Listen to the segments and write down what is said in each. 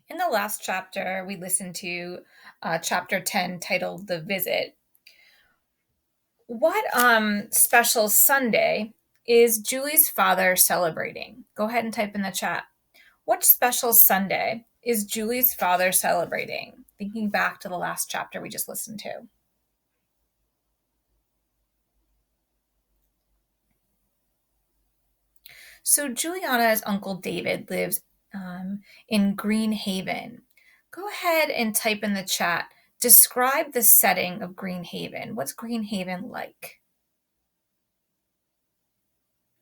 In the last chapter, we listened to chapter 10 titled The Visit. What special Sunday is Julie's father celebrating? Go ahead and type in the chat. What special Sunday is Julie's father celebrating? Thinking back to the last chapter we just listened to. So Juliana's uncle David lives in Green Haven. Go ahead and type in the chat. Describe the setting of Green Haven. What's Green Haven like?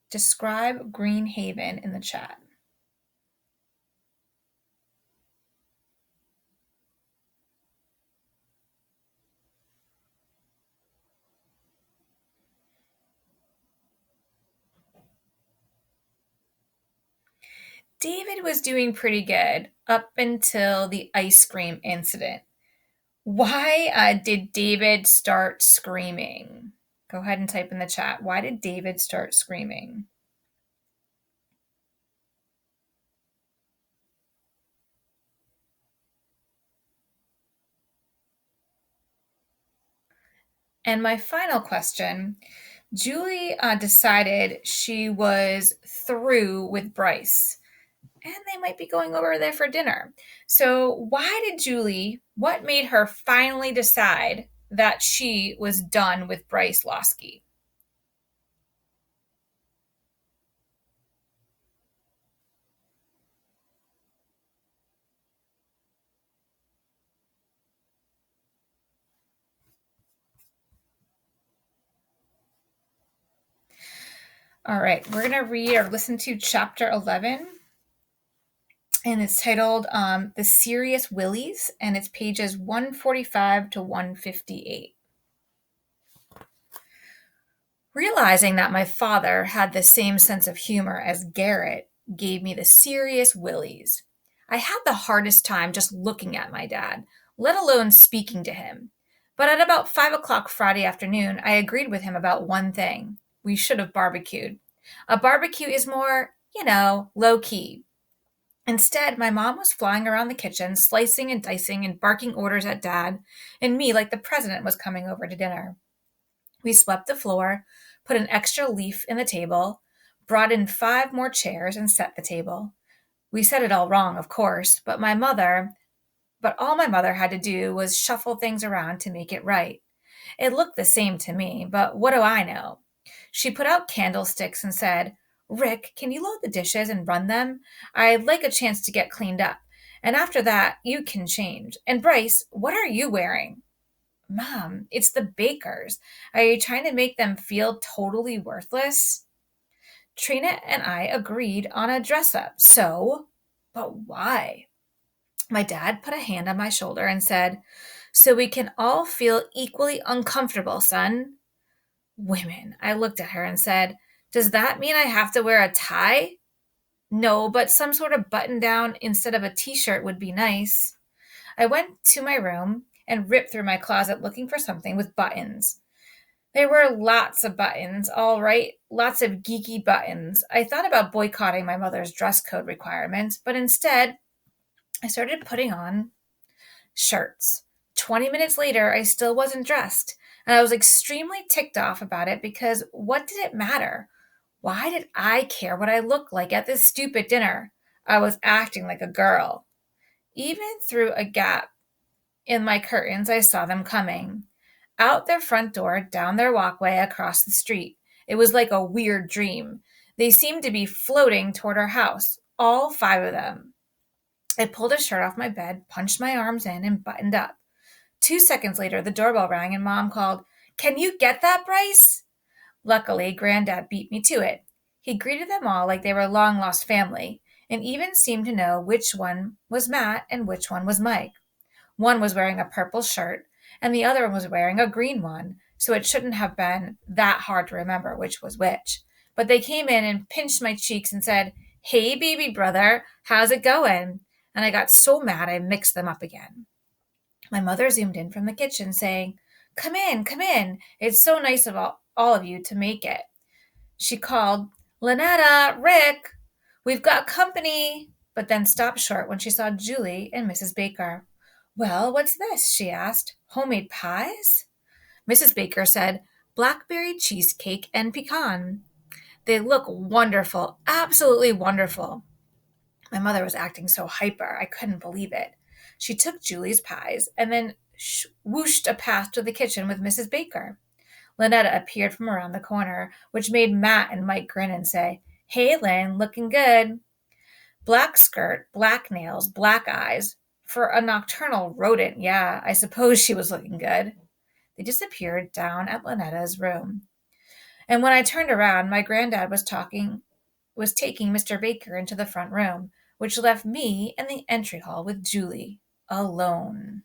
Describe Green Haven in the chat. David was doing pretty good up until the ice cream incident. Why did David start screaming? Go ahead and type in the chat. Why did David start screaming? And my final question, Julie decided she was through with Bryce and they might be going over there for dinner. So what made her finally decide that she was done with Bryce Losky? All right, we're going to read or listen to chapter 11. And it's titled The Serious Willies, and it's pages 145 to 158. Realizing that my father had the same sense of humor as Garrett gave me the serious willies. I had the hardest time just looking at my dad, let alone speaking to him. But at about 5 o'clock Friday afternoon, I agreed with him about one thing. We should have barbecued. A barbecue is more, low key. Instead, my mom was flying around the kitchen, slicing and dicing and barking orders at Dad and me like the president was coming over to dinner. We swept the floor, put an extra leaf in the table, brought in 5 more chairs and set the table. We said it all wrong, of course, but all my mother had to do was shuffle things around to make it right. It looked the same to me, but what do I know? She put out candlesticks and said, "Rick, can you load the dishes and run them? I'd like a chance to get cleaned up. And after that, you can change. And Bryce, what are you wearing?" "Mom, it's the bakers. Are you trying to make them feel totally worthless?" Trina and I agreed on a dress up. But why? My dad put a hand on my shoulder and said, "So we can all feel equally uncomfortable, son." "Women," I looked at her and said, "Does that mean I have to wear a tie?" "No, but some sort of button down instead of a t-shirt would be nice." I went to my room and ripped through my closet looking for something with buttons. There were lots of buttons, all right, lots of geeky buttons. I thought about boycotting my mother's dress code requirements, but instead I started putting on shirts. 20 minutes later, I still wasn't dressed, and I was extremely ticked off about it because what did it matter? Why did I care what I looked like at this stupid dinner? I was acting like a girl. Even through a gap in my curtains, I saw them coming. Out their front door, down their walkway, across the street. It was like a weird dream. They seemed to be floating toward our house, all 5 of them. I pulled a shirt off my bed, punched my arms in, and buttoned up. 2 seconds later, the doorbell rang and Mom called, "Can you get that, Bryce?" Luckily, Granddad beat me to it. He greeted them all like they were long-lost family, and even seemed to know which one was Matt and which one was Mike. One was wearing a purple shirt, and the other one was wearing a green one, so it shouldn't have been that hard to remember which was which. But they came in and pinched my cheeks and said, "Hey, baby brother, how's it going?" And I got so mad I mixed them up again. My mother zoomed in from the kitchen saying, come in. It's so nice of all of you to make it." She called, "Lynetta, Rick, we've got company." but then stopped short when she saw Julie and Mrs. Baker. "Well, what's this?" she asked. "Homemade pies?" Mrs. Baker said, "Blackberry cheesecake and pecan. They look wonderful, absolutely wonderful." My mother was acting so hyper, I couldn't believe it. She took Julie's pies and then whooshed a path to the kitchen with Mrs. Baker. Lynetta appeared from around the corner, which made Matt and Mike grin and say, "Hey, Lynn, looking good." Black skirt, black nails, black eyes. For a nocturnal rodent, yeah, I suppose she was looking good. They disappeared down at Lynetta's room. And when I turned around, my granddad was taking Mr. Baker into the front room, which left me in the entry hall with Julie, alone.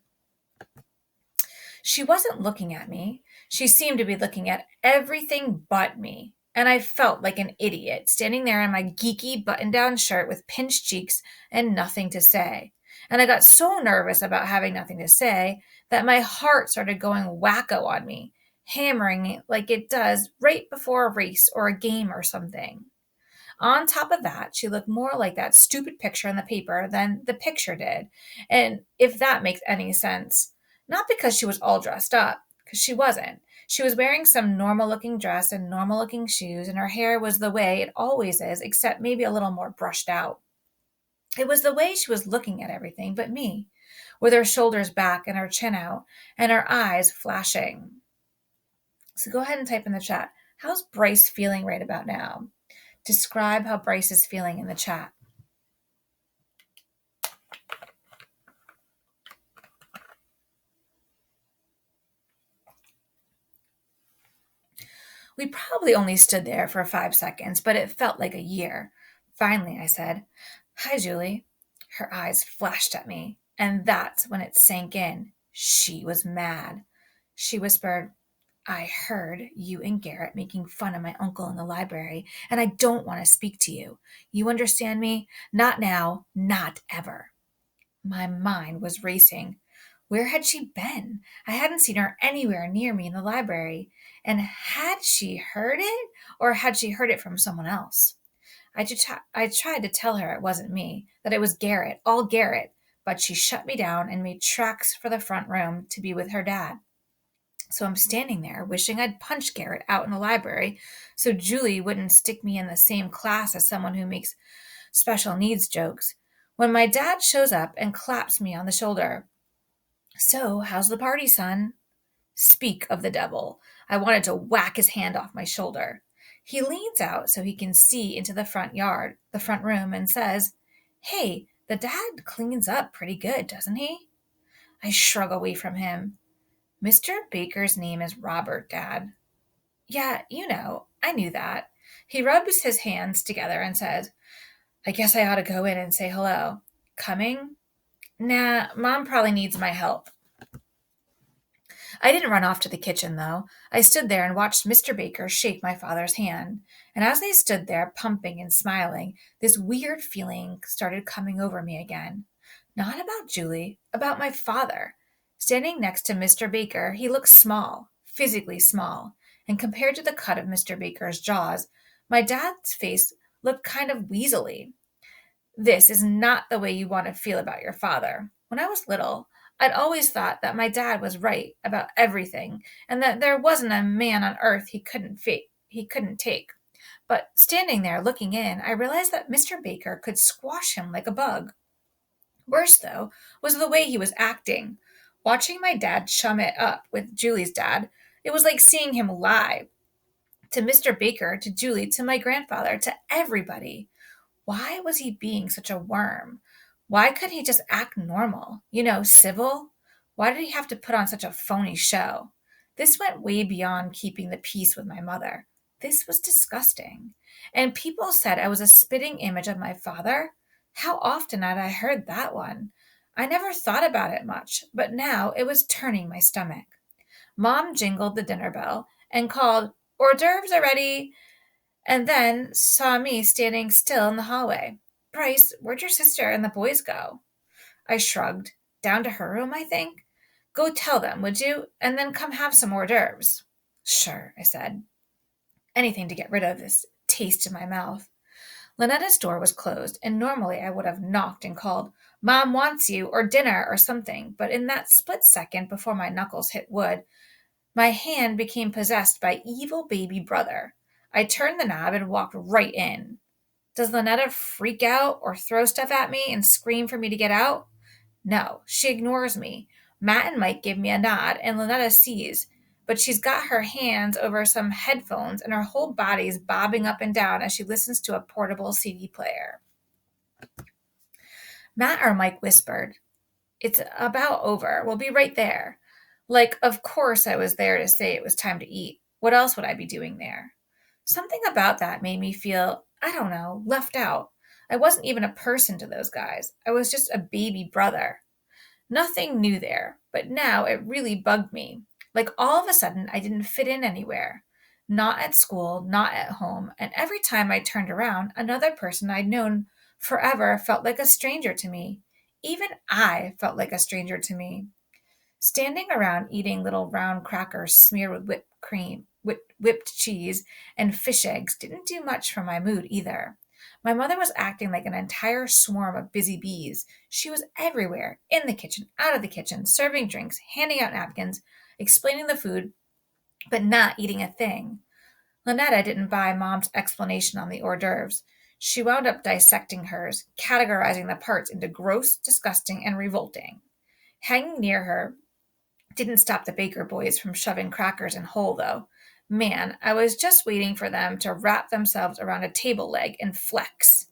She wasn't looking at me. She seemed to be looking at everything but me. And I felt like an idiot, standing there in my geeky button down shirt with pinched cheeks and nothing to say. And I got so nervous about having nothing to say that my heart started going wacko on me, hammering like it does right before a race or a game or something. On top of that, she looked more like that stupid picture in the paper than the picture did. And if that makes any sense, not because she was all dressed up, because she wasn't. She was wearing some normal looking dress and normal looking shoes, and her hair was the way it always is, except maybe a little more brushed out. It was the way she was looking at everything but me, with her shoulders back and her chin out, and her eyes flashing. So go ahead and type in the chat. How's Bryce feeling right about now? Describe how Bryce is feeling in the chat. We probably only stood there for 5 seconds, but it felt like a year. Finally, I said, "Hi, Julie." Her eyes flashed at me, and that's when it sank in. She was mad. She whispered, "I heard you and Garrett making fun of my uncle in the library, and I don't want to speak to you. You understand me? Not now, not ever." My mind was racing. Where had she been? I hadn't seen her anywhere near me in the library. And had she heard it, or had she heard it from someone else? I tried to tell her it wasn't me, that it was Garrett, all Garrett, but she shut me down and made tracks for the front room to be with her dad. So I'm standing there wishing I'd punched Garrett out in the library so Julie wouldn't stick me in the same class as someone who makes special needs jokes, when my dad shows up and claps me on the shoulder. "So, how's the party, son?" Speak of the devil. I wanted to whack his hand off my shoulder. He leans out so he can see into the front room, and says, "Hey, the dad cleans up pretty good, doesn't he?" I shrug away from him. "Mr. Baker's name is Robert, Dad." "Yeah, I knew that." He rubs his hands together and says, "I guess I ought to go in and say hello." "Coming?" "Nah, Mom probably needs my help." I didn't run off to the kitchen, though. I stood there and watched Mr. Baker shake my father's hand. And as they stood there, pumping and smiling, this weird feeling started coming over me again. Not about Julie, about my father. Standing next to Mr. Baker, he looked small, physically small. And compared to the cut of Mr. Baker's jaws, my dad's face looked kind of weaselly. This is not the way you want to feel about your father. When I was little, I'd always thought that my dad was right about everything and that there wasn't a man on earth he couldn't take. But standing there looking in, I realized that Mr. Baker could squash him like a bug. Worse, though, was the way he was acting. Watching my dad chum it up with Julie's dad, it was like seeing him lie. To Mr. Baker, to Julie, to my grandfather, to everybody. Why was he being such a worm? Why couldn't he just act normal? Civil? Why did he have to put on such a phony show? This went way beyond keeping the peace with my mother. This was disgusting. And people said I was a spitting image of my father. How often had I heard that one? I never thought about it much, but now it was turning my stomach. Mom jingled the dinner bell and called, "Hors d'oeuvres are ready," and then saw me standing still in the hallway. "Bryce, where'd your sister and the boys go?" I shrugged. "Down to her room, I think." "Go tell them, would you? And then come have some hors d'oeuvres." "Sure," I said. Anything to get rid of this taste in my mouth. Lynetta's door was closed, and normally I would have knocked and called, "Mom wants you," or "dinner," or something, but in that split second before my knuckles hit wood, my hand became possessed by evil baby brother. I turned the knob and walked right in. Does Lynetta freak out or throw stuff at me and scream for me to get out? No, she ignores me. Matt and Mike give me a nod, and Lynetta sees, but she's got her hands over some headphones and her whole body's bobbing up and down as she listens to a portable CD player. Matt or Mike whispered, "It's about over. We'll be right there." Like, of course I was there to say it was time to eat. What else would I be doing there? Something about that made me feel, I don't know, left out. I wasn't even a person to those guys. I was just a baby brother. Nothing new there, but now it really bugged me. Like all of a sudden, I didn't fit in anywhere. Not at school, not at home, and every time I turned around, another person I'd known forever felt like a stranger to me. Even I felt like a stranger to me. Standing around eating little round crackers smeared with whipped cheese, and fish eggs didn't do much for my mood either. My mother was acting like an entire swarm of busy bees. She was everywhere, in the kitchen, out of the kitchen, serving drinks, handing out napkins, explaining the food, but not eating a thing. Lynetta didn't buy Mom's explanation on the hors d'oeuvres. She wound up dissecting hers, categorizing the parts into gross, disgusting, and revolting. Hanging near her didn't stop the Baker boys from shoving crackers in whole, though. Man, I was just waiting for them to wrap themselves around a table leg and flex.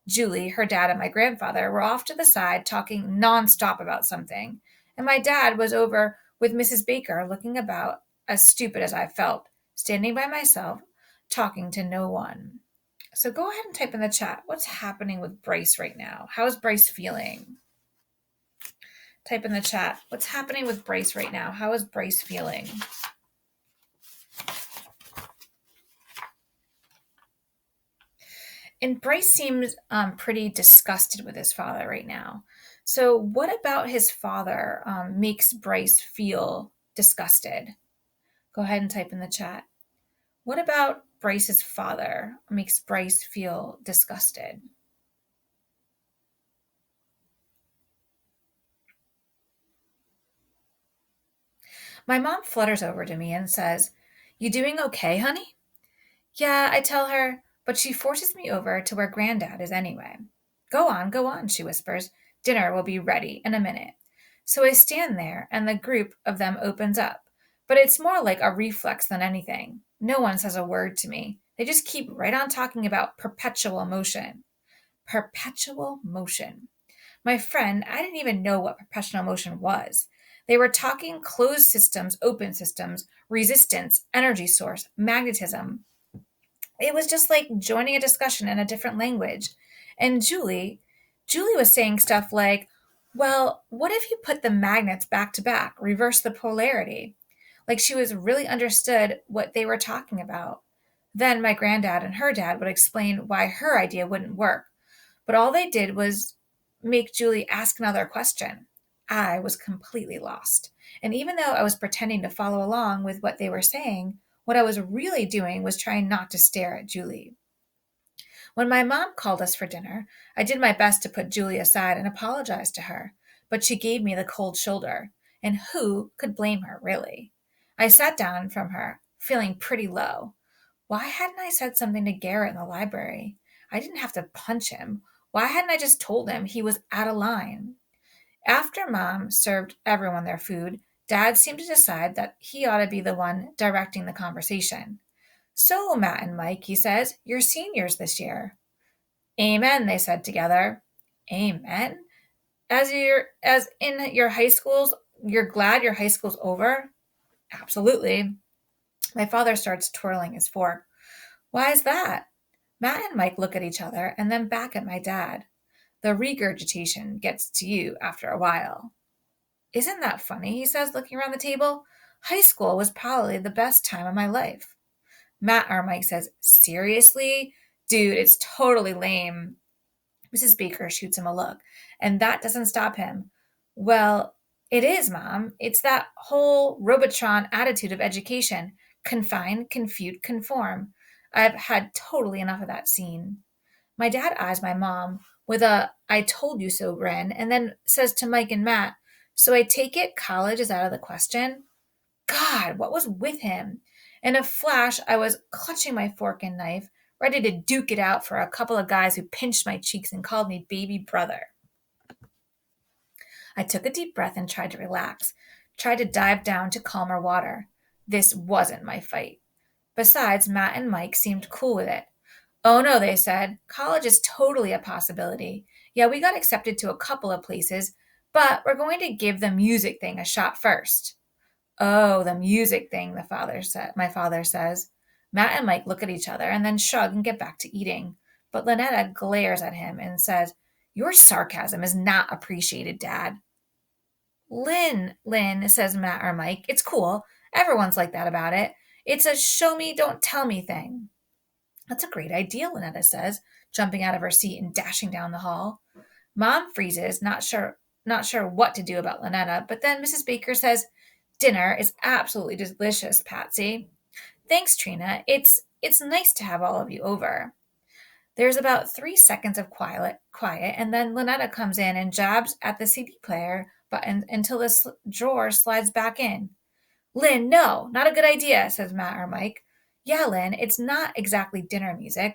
Julie, her dad, and my grandfather were off to the side talking nonstop about something, and my dad was over with Mrs. Baker looking about as stupid as I felt, standing by myself, talking to no one. So go ahead and type in the chat. What's happening with Bryce right now? How is Bryce feeling? Type in the chat. What's happening with Bryce right now? How is Bryce feeling? And Bryce seems pretty disgusted with his father right now. So, what about his father makes Bryce feel disgusted? Go ahead and type in the chat. What about Bryce's father makes Bryce feel disgusted? My mom flutters over to me and says, "You doing okay, honey?" "Yeah," I tell her, but she forces me over to where Granddad is anyway. Go on," she whispers. "Dinner will be ready in a minute." So I stand there, and the group of them opens up. But it's more like a reflex than anything. No one says a word to me. They just keep right on talking about perpetual motion. Perpetual motion. My friend, I didn't even know what perpetual motion was. They were talking closed systems, open systems, resistance, energy source, magnetism. It was just like joining a discussion in a different language. And Julie was saying stuff like, "Well, what if you put the magnets back to back, reverse the polarity?" Like she was really understood what they were talking about. Then my granddad and her dad would explain why her idea wouldn't work. But all they did was make Julie ask another question. I was completely lost. And even though I was pretending to follow along with what they were saying, what I was really doing was trying not to stare at Julie. When my mom called us for dinner, I did my best to put Julie aside and apologize to her, but she gave me the cold shoulder. And who could blame her, really? I sat down from her, feeling pretty low. Why hadn't I said something to Garrett in the library? I didn't have to punch him. Why hadn't I just told him he was out of line? After Mom served everyone their food, Dad seemed to decide that he ought to be the one directing the conversation. "So, Matt and Mike," he says, "you're seniors this year." "Amen," they said together. Amen? As in your high schools, you're glad your high school's over? Absolutely. My father starts twirling his fork. Why is that? Matt and Mike look at each other and then back at my dad. The regurgitation gets to you after a while. "Isn't that funny?" he says, looking around the table. "High school was probably the best time of my life." Matt or Mike says, "Seriously? Dude, it's totally lame." Mrs. Baker shoots him a look, and that doesn't stop him. "Well, it is, Mom. It's that whole Robotron attitude of education. Confine, confute, conform. I've had totally enough of that scene." My dad eyes my mom with a "I told you so" grin, and then says to Mike and Matt, "So I take it college is out of the question?" God, what was with him? In a flash, I was clutching my fork and knife, ready to duke it out for a couple of guys who pinched my cheeks and called me baby brother. I took a deep breath and tried to relax, tried to dive down to calmer water. This wasn't my fight. Besides, Matt and Mike seemed cool with it. "Oh no," they said. "College is totally a possibility. Yeah, we got accepted to a couple of places, but we're going to give the music thing a shot first." "Oh, the music thing," my father says. Matt and Mike look at each other and then shrug and get back to eating. But Lynetta glares at him and says, "Your sarcasm is not appreciated, Dad." Lynn, says Matt or Mike, "It's cool. Everyone's like that about it. It's a show me, don't tell me thing." "That's a great idea," Lynetta says, jumping out of her seat and dashing down the hall. Mom freezes, not sure what to do about Lynetta, but then Mrs. Baker says, "Dinner is absolutely delicious, Patsy." "Thanks, Trina. It's nice to have all of you over." There's about 3 seconds of quiet, and then Lynetta comes in and jabs at the CD player button until the drawer slides back in. "Lynn, no, not a good idea," says Matt or Mike. "Yeah, Lynn, it's not exactly dinner music."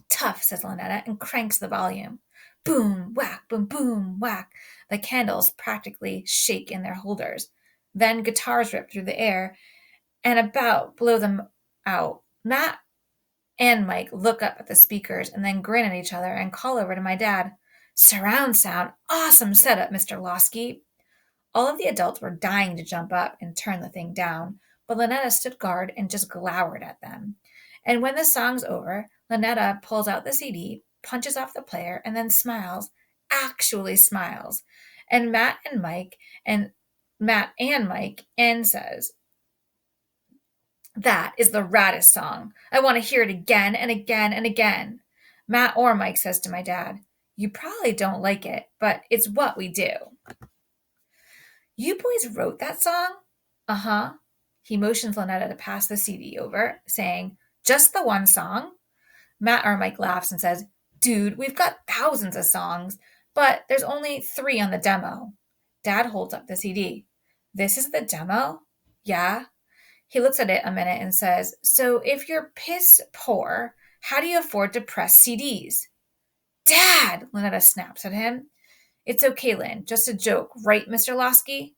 "Tough," says Lynetta, and cranks the volume. Boom, whack, boom, boom, whack. The candles practically shake in their holders. Then guitars rip through the air and about blow them out. Matt and Mike look up at the speakers and then grin at each other and call over to my dad. "Surround sound. Awesome setup, Mr. Losky." All of the adults were dying to jump up and turn the thing down, but Lynetta stood guard and just glowered at them. And when the song's over, Lynetta pulls out the CD, punches off the player, and then smiles, actually smiles. And Matt and Mike and says, "That is the raddest song. I want to hear it again and again and again." Matt or Mike says to my dad, "You probably don't like it, but it's what we do." "You boys wrote that song?" "Uh-huh." He motions Lynetta to pass the CD over, saying, "Just the one song?" Matt or Mike laughs and says, "Dude, we've got thousands of songs, but there's only 3 on the demo." Dad holds up the CD. "This is the demo?" "Yeah." He looks at it a minute and says, "So if you're piss poor, how do you afford to press CDs?" "Dad!" Lynetta snaps at him. "It's okay, Lynn. Just a joke, right, Mr. Losky?"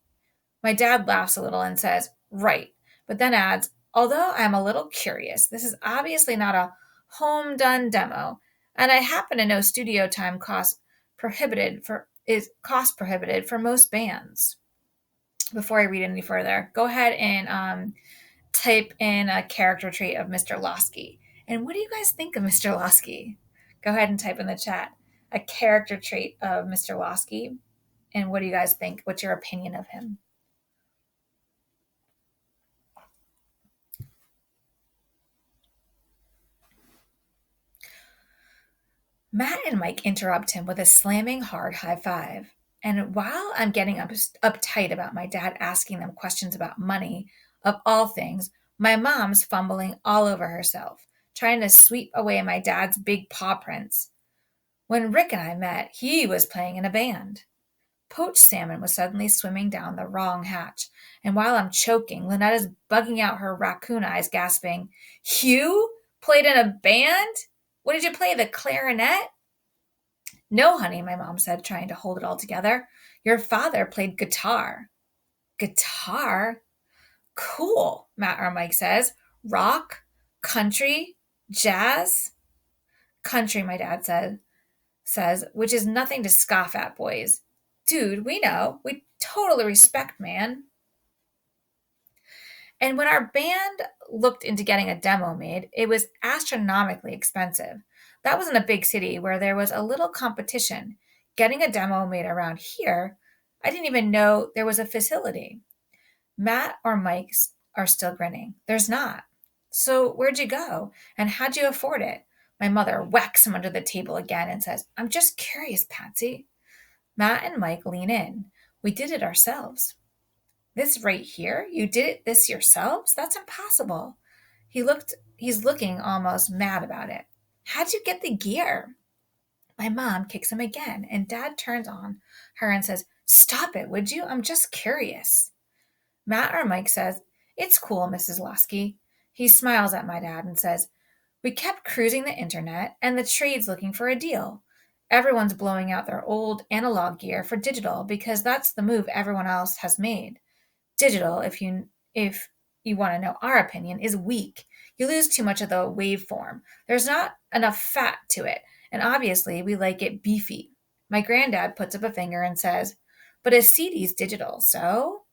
My dad laughs a little and says, "Right," but then adds, "Although I'm a little curious, this is obviously not a home done demo, and I happen to know studio time is cost prohibited for most bands." Before I read any further, go ahead and type in a character trait of Mr. Losky. And what do you guys think of Mr. Losky? Go ahead and type in the chat a character trait of Mr. Losky. And what do you guys think? What's your opinion of him? Matt and Mike interrupt him with a slamming hard high five. And while I'm getting uptight about my dad asking them questions about money, of all things, my mom's fumbling all over herself, trying to sweep away my dad's big paw prints. When Rick and I met, he was playing in a band. Poached salmon was suddenly swimming down the wrong hatch, and while I'm choking, Lynetta's bugging out her raccoon eyes, gasping, "Hugh played in a band? What did you play, the clarinet?" "No, honey," my mom said, trying to hold it all together. "Your father played guitar." "Guitar? Cool," Matt or Mike says. "Rock? Country? Jazz?" "Country," my dad says, "which is nothing to scoff at, boys." "Dude, we know. We totally respect, man." And when our band looked into getting a demo made, it was astronomically expensive. That was in a big city where there was a little competition. Getting a demo made around here, I didn't even know there was a facility. Matt or Mike are still grinning. "There's not." "So where'd you go? And how'd you afford it?" My mother whacks him under the table again and says, "I'm just curious, Patsy." Matt and Mike lean in. "We did it ourselves." "This right here? You did this yourselves? That's impossible." He's looking almost mad about it. How'd you get the gear? My mom kicks him again, and Dad turns on her and says, Stop it, would you? I'm just curious. Matt or Mike says, It's cool, Mrs. Lasky. He smiles at my dad and says, We kept cruising the internet and the trades looking for a deal. Everyone's blowing out their old analog gear for digital because that's the move everyone else has made. Digital, if you want to know our opinion, is weak. You lose too much of the waveform. There's not enough fat to it, and obviously we like it beefy. My granddad puts up a finger and says, But a CD's digital, so?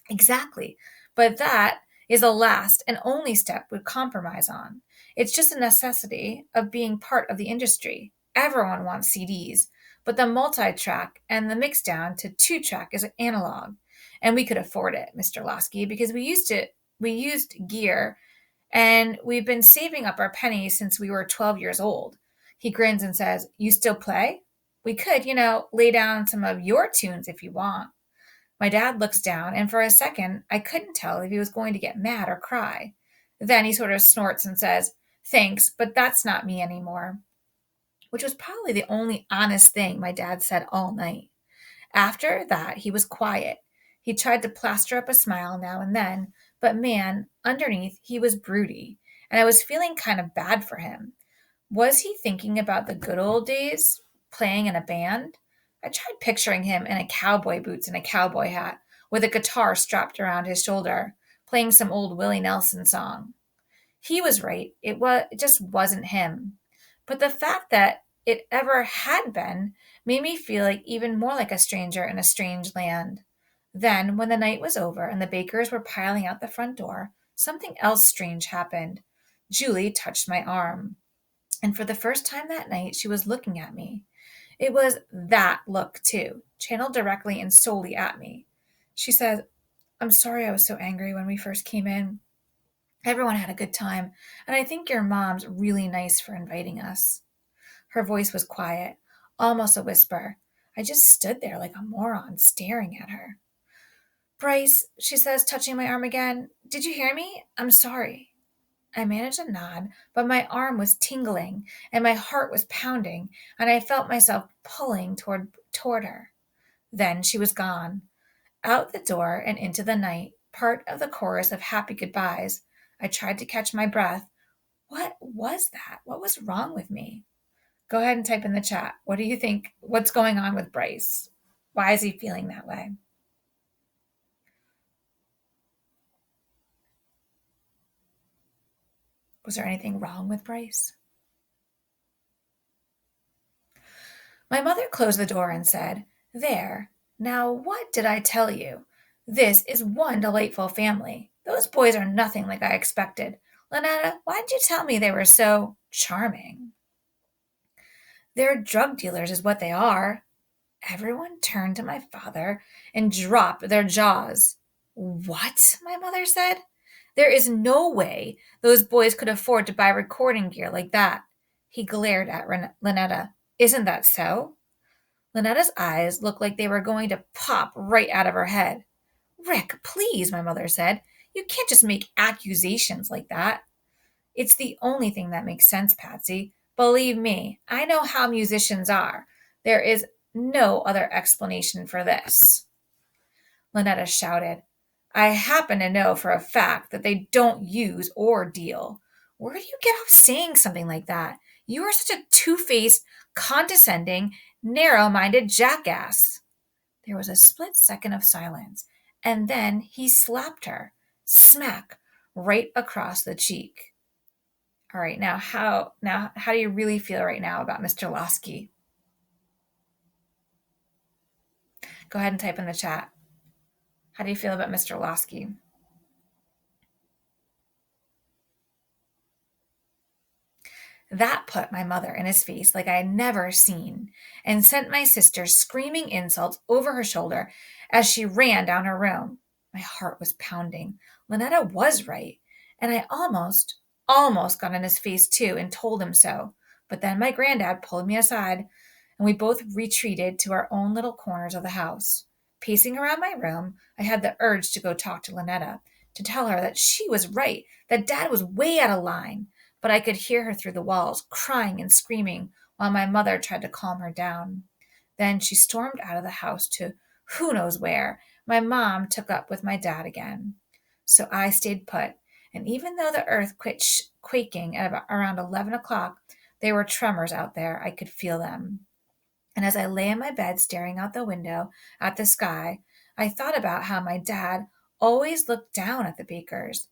Exactly. But that is the last and only step we'd compromise on. It's just a necessity of being part of the industry. Everyone wants CDs, but the multi-track and the mix down to two-track is analog. And we could afford it, Mr. Lasky, because we used gear and we've been saving up our pennies since we were 12 years old. He grins and says, You still play? We could, lay down some of your tunes if you want. My dad looks down, and for a second, I couldn't tell if he was going to get mad or cry. Then he sort of snorts and says, Thanks, but that's not me anymore, which was probably the only honest thing my dad said all night. After that, he was quiet. He tried to plaster up a smile now and then, but man, underneath, he was broody, and I was feeling kind of bad for him. Was he thinking about the good old days, playing in a band? I tried picturing him in a cowboy boots and a cowboy hat, with a guitar strapped around his shoulder, playing some old Willie Nelson song. He was right. It just wasn't him. But the fact that it ever had been made me feel like even more like a stranger in a strange land. Then, when the night was over and the bakers were piling out the front door, something else strange happened. Julie touched my arm. And for the first time that night, she was looking at me. It was that look, too, channeled directly and solely at me. She said, I'm sorry I was so angry when we first came in. Everyone had a good time, and I think your mom's really nice for inviting us. Her voice was quiet, almost a whisper. I just stood there like a moron, staring at her. Bryce, she says, touching my arm again, did you hear me? I'm sorry. I managed a nod, but my arm was tingling and my heart was pounding, and I felt myself pulling toward her. Then she was gone, out the door and into the night, part of the chorus of happy goodbyes. I tried to catch my breath. What was that? What was wrong with me? Go ahead and type in the chat. What do you think? What's going on with Bryce? Why is he feeling that way? Was there anything wrong with Bryce? My mother closed the door and said, There, now what did I tell you? This is one delightful family. Those boys are nothing like I expected. Lynetta, why did you tell me they were so charming? They're drug dealers, is what they are. Everyone turned to my father and dropped their jaws. What? My mother said. There is no way those boys could afford to buy recording gear like that. He glared at Lynetta. Isn't that so? Lynetta's eyes looked like they were going to pop right out of her head. Rick, please, my mother said. You can't just make accusations like that. It's the only thing that makes sense, Patsy. Believe me, I know how musicians are. There is no other explanation for this. Lynetta shouted. I happen to know for a fact that they don't use or deal. Where do you get off saying something like that? You are such a two-faced, condescending, narrow-minded jackass. There was a split second of silence, and then he slapped her, smack, right across the cheek. All right, now how do you really feel right now about Mr. Lasky? Go ahead and type in the chat. How do you feel about Mr. Lasky? That put my mother in his face like I had never seen, and sent my sister screaming insults over her shoulder as she ran down her room. My heart was pounding. Lynetta was right, and I almost got in his face too and told him so. But then my granddad pulled me aside, and we both retreated to our own little corners of the house. Pacing around my room, I had the urge to go talk to Lynetta, to tell her that she was right, that Dad was way out of line. but I could hear her through the walls, crying and screaming while my mother tried to calm her down. Then she stormed out of the house to who knows where. My mom took up with my dad again. So I stayed put, and even though the earth quit quaking at about around 11 o'clock, there were tremors out there. I could feel them. And as I lay in my bed staring out the window at the sky, I thought about how my dad always looked down at the Bakers,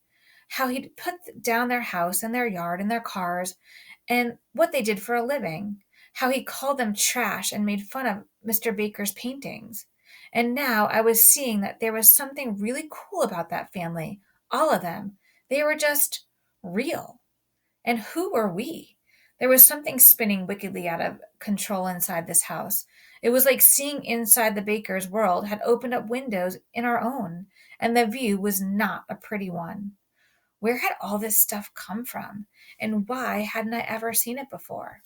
how he'd put down their house and their yard and their cars and what they did for a living, how he called them trash and made fun of Mr. Baker's paintings. And now I was seeing that there was something really cool about that family, all of them. They were just real. And who were we? There was something spinning wickedly out of control inside this house. It was like seeing inside the baker's world had opened up windows in our own, and the view was not a pretty one. Where had all this stuff come from? And why hadn't I ever seen it before?